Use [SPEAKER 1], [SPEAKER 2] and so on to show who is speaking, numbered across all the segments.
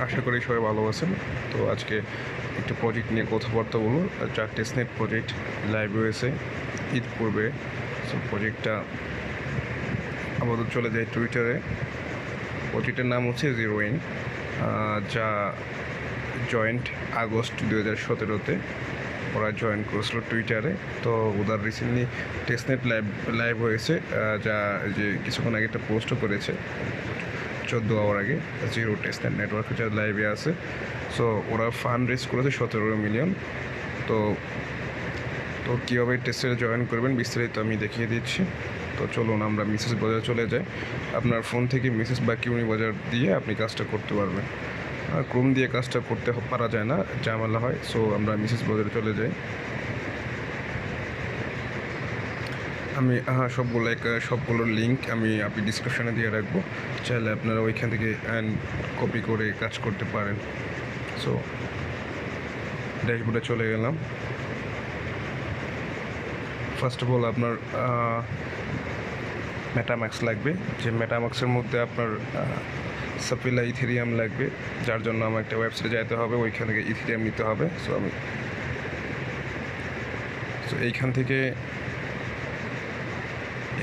[SPEAKER 1] আশা করি সবাই ভালো আছেন। তো আজকে একটি প্রজেক্ট নিয়ে কথাবার্তা বলবো। 4টে স্নেপ প্রজেক্ট লাইভ হয়েছে ঈদ পূর্বে। সো প্রজেক্টটা আপাতত চলে যায় টুইটারে। প্রজেক্টের নাম হচ্ছে জিরোইন, যা জয়েন্ট আগস্ট 2017-তে ওরা জয়েন করেছিল টুইটারে। তো ওদের রিসেন্টলি টেস্টনেট লাইভ হয়েছে, যা যে কিছুক্ষণ আগে একটা পোস্টও করেছে 14 আওয়ার আগে। জিরো টেস্টনেট নেটওয়ার্ক যা লাইভে আছে। সো ওরা ফান্ড রেজ করেছে 17 মিলিয়ন। তো তো কীভাবে টেস্টে জয়েন করবেন বিস্তারিত আমি দেখিয়ে দিচ্ছি। তো চলুন আমরা মেসেজ বাজার চলে যাই। আপনার ফোন থেকে মেসেজ বা কিউনি বাজার দিয়ে আপনি কাজটা করতে পারবেন। ক্রোম দিয়ে কাজটা করতে পারা যায় না, ঝামেলা হয়। সো আমরা মেসেজ বাজারে চলে যাই। আমি সবগুলোর লিঙ্ক আপনি ডিসক্রিপশানে দিয়ে রাখবো, চাইলে আপনারা ওইখান থেকে কপি করে কাজ করতে পারেন। সো ড্যাশবোর্ডে চলে গেলাম। ফার্স্ট অফ অল আপনার মেটাম্যাক্স লাগবে, যে মেটাম্যাক্সের মধ্যে আপনার সাফিলা ইথেরিয়াম লাগবে, যার জন্য আমার একটা ওয়েবসাইটে যেতে হবে, ওইখান থেকে ইথেরিয়াম নিতে হবে। সো এইখান থেকে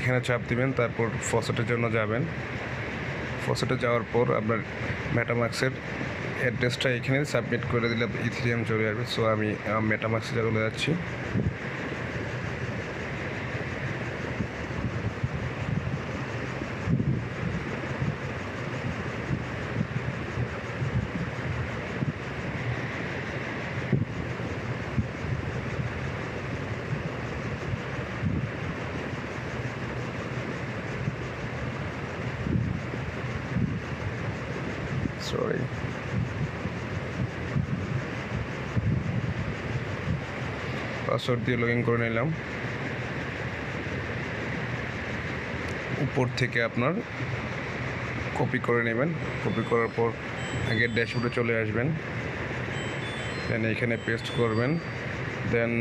[SPEAKER 1] এখানে চাপ দিবেন, তারপর ফসেটের জন্য যাবেন। ফসেটে যাওয়ার পর আপনার মেটাম্যাক্সের অ্যাড্রেসটা এখানে সাবমিট করে দিলে ইথেরিয়াম চলে আসবে। সো আমি মেটাম্যাক্সে চলে যাচ্ছি। সরি, পাসওয়ার্ড দিয়ে লগ ইন করে নিলাম। উপর থেকে আপনার কপি করে নেবেন। কপি করার পর আগে ড্যাশবোর্ডে চলে আসবেন, দেন এখানে পেস্ট করবেন, then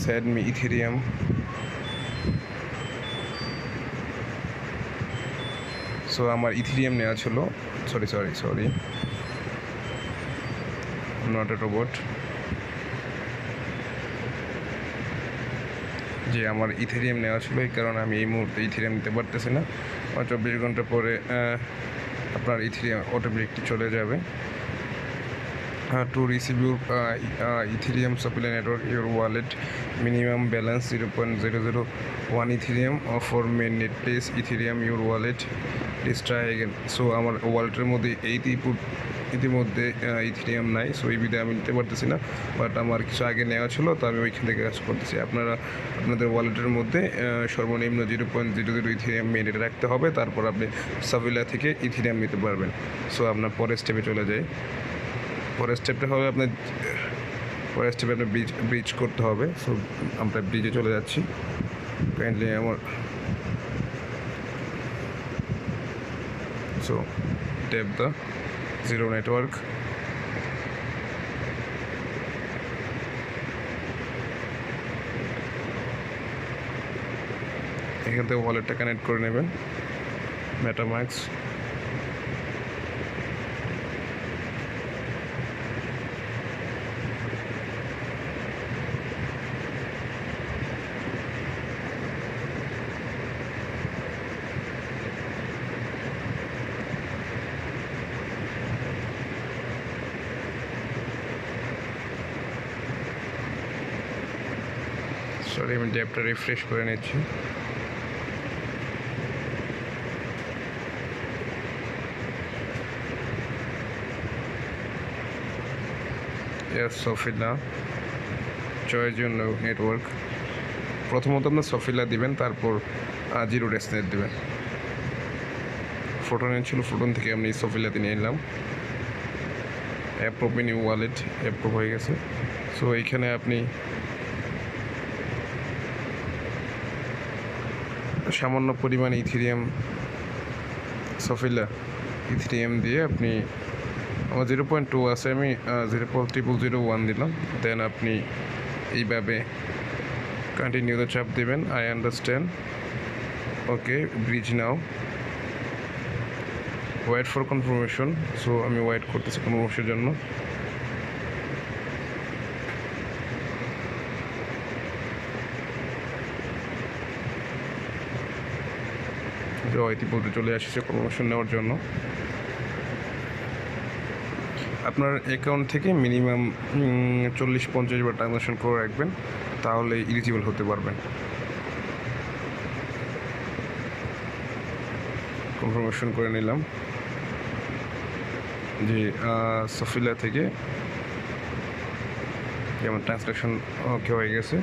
[SPEAKER 1] send me Ethereum. So আমার ইথেরিয়াম নেওয়া ছিল, সরি নট এ রোবট, যে আমার ইথেরিয়াম নেওয়া ছিল, এই কারণে আমি এই মুহূর্তে ইথেরিয়াম নিতে পারতেছি না। 24 ঘন্টা পরে আপনার ইথেরিয়াম অটোমেটিকলি চলে যাবে। To receive your Ethereum supply network your wallet minimum balance 0.001 Ethereum for main place Ethereum your wallet please try again. So আমার ওয়ালেটের মধ্যে ইতিমধ্যে ইথেরিয়াম নাই, সো এই বিধে আমি নিতে পারতেছি না। বাট আমার কিছু আগে নেওয়া ছিল, তো আমি ওইখান থেকে কাজ করতেছি। আপনাদের ওয়ালেটের মধ্যে সর্বনিম্ন 0.00 ইথেরিয়াম মেনে রাখতে হবে, তারপর আপনি সাভিলা থেকে ইথেরিয়াম নিতে পারবেন। সো আপনার পরের স্টেপে চলে যাই। পরের স্টেপটা হবে আপনার ব্রিজ করতে হবে। সো আমরা ব্রিজে চলে যাচ্ছি। Kindly so tap the zero network. এখান থেকে ওয়ালেটটা কানেক্ট করে নেবেন, মেটাম্যাক্স। সরি, আমি ট্যাবটা রিফ্রেশ করে নিচ্ছি। সফিলা চয়েস ইউর নেটওয়ার্ক। প্রথমত আপনার সফিলা দিবেন, তারপর জিরো টেস্টনেট দেবেন। ফোটনে ছিল, ফোটন থেকে আমি সফিলাতে নিয়ে নিলাম। অ্যাপ্রুভ নিউ ওয়ালেট অ্যাপ্রুভ হয়ে গেছে। সো এইখানে আপনি সামান্য পরিমাণে সফিলা ইথেরিয়াম দিয়ে আপনি, আমার 0.2 আছে, আমি 0.001 দিলাম। দেন আপনি এইভাবে কন্টিনিউতে চাপ দেবেন। I understand, okay bridge now. Wait for confirmation. So আমি ওয়েট করতেছি কনফার্মেশনের জন্য। ইতিমধ্যে চলে আসছে কনফার্মেশন নেওয়ার জন্য। আপনার অ্যাকাউন্ট থেকে মিনিমাম 40-50 বার ট্রানজাকশন করে রাখবেন, তাহলে এলিজিবল হতে পারবেন। কনফার্মেশন করে নিলাম যে সফিলা থেকে যেমন ট্রান্সলেশন ওকে হয়ে গেছে।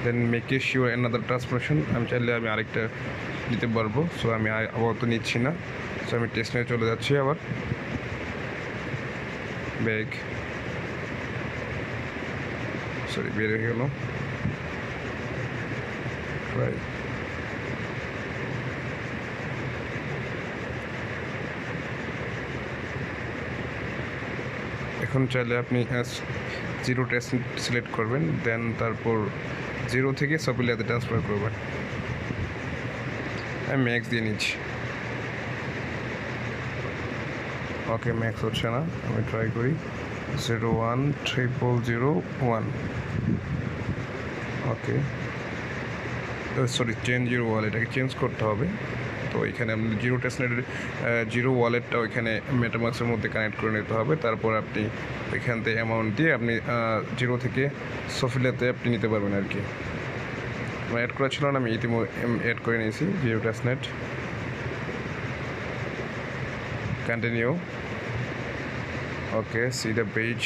[SPEAKER 1] Then make a sure another transformation, আমি চাইলে আমি আরেকটা দিতে পারবো। সো আমি আপাতত নিচ্ছি না। সো আমি টেস্ট নিয়ে চলে যাচ্ছি আবার ব্যাগ, সরি বের হয়ে গেল। এখন চাইলে আপনি জিরো টেস্ট সিলেক্ট করবেন, দেন তারপর 0 থেকে সফিলাতে ট্রান্সফার করবেন। আমি ম্যাক্স দিয়ে নিচ্ছি। ওকে, ম্যাক্স হচ্ছে না, আমি ট্রাই করি 010001। ওকে, সরি চেঞ্জ জিরো ওয়ালেট, এটাকে চেঞ্জ করতে হবে। তো এখানে আপনি জিরো টেস্টনেটের জিরো ওয়ালেটটা ওইখানে মেটামাক্সের মধ্যে কানেক্ট করে নিতে হবে। তারপর আপনি ওইখান থেকে অ্যামাউন্ট দিয়ে আপনি 0 থেকে সফিলাতে আপনি নিতে পারবেন আর কি। আমার অ্যাড করা ছিল না, আমি ইতিমধ্যে অ্যাড করে নিয়েছি zero testnet. Continue. Okay, C the page.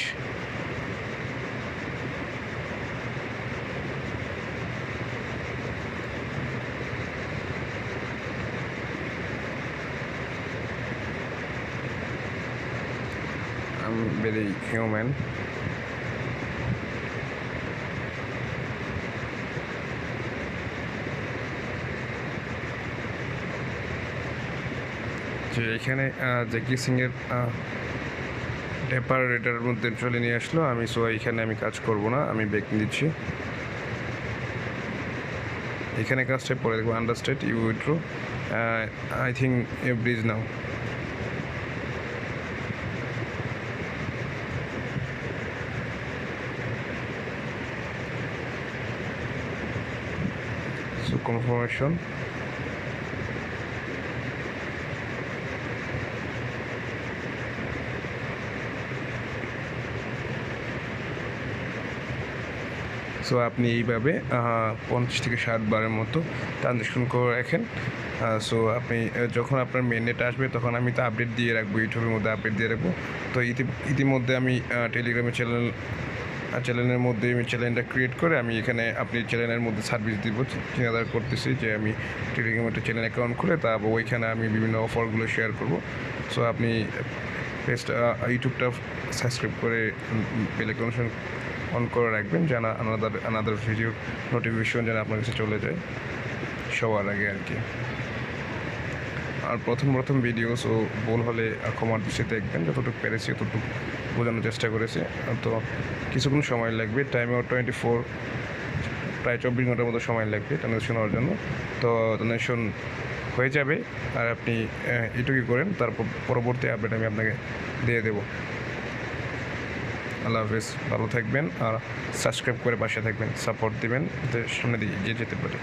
[SPEAKER 1] I'm very human. যে এখানে জ্যাকি সিংয়ের ডেপার এটার মধ্যে চলে নিয়ে আসলো। আমি সো এখানে আমি কাজ করব না, আমি ব্যাক দিচ্ছি। এখানে কাজটা পরে দেখবো understood you withdraw. I think a bridge now. So confirmation. So আপনি এইভাবে 50 থেকে 60 বারের মতো ট্রানজ্যাকশন করে রাখেন। সো আপনি যখন আপনার মেননেট আসবে তখন আমি তো আপডেট দিয়ে রাখবো, ইউটিউবের মধ্যে আপডেট দিয়ে রাখবো। তো ইতিমধ্যে আমি টেলিগ্রামে চ্যানেলের মধ্যে আমি চ্যানেলটা ক্রিয়েট করে আমি এখানে আপনি চ্যানেলের মধ্যে সার্ভিস দিব চিন্তা করতেছি যে আমি টেলিগ্রামে একটা চ্যানেল অ্যাকাউন্ট খুলে তারপর ওইখানে আমি বিভিন্ন অফারগুলো শেয়ার করব। সো আপনি পেজটা ইউটিউবটা সাবস্ক্রাইব করে বেল আইকন অন করে রাখবেন, যেন আনাদার ভিডিও নোটিফিকেশন যেন আপনার কাছে চলে যায় সবার আগে আর কি। আর প্রথম ভিডিও, সো ভুল হলে ক্ষমার দৃষ্টিতে দেখবেন, যতটুকু পেরেছি ততটুকু বোঝানোর চেষ্টা করেছি। তো কিছুক্ষণ সময় লাগবে, টাইমে 24 প্রায় 24 ঘন্টার মতো সময় লাগবে ট্রানজ্যাকশন হওয়ার জন্য। তো ট্রানজ্যাকশন হয়ে যাবে আর আপনি এটুকুই করেন, তারপর পরবর্তী আপডেট আমি আপনাকে দিয়ে দেবো। আল্লাহ হাফেজ, ভালো থাকবেন আর সাবস্ক্রাইব করে পাশে থাকবেন, সাপোর্ট দিবেন, সামনে দিকে এগিয়ে যেতে পারি।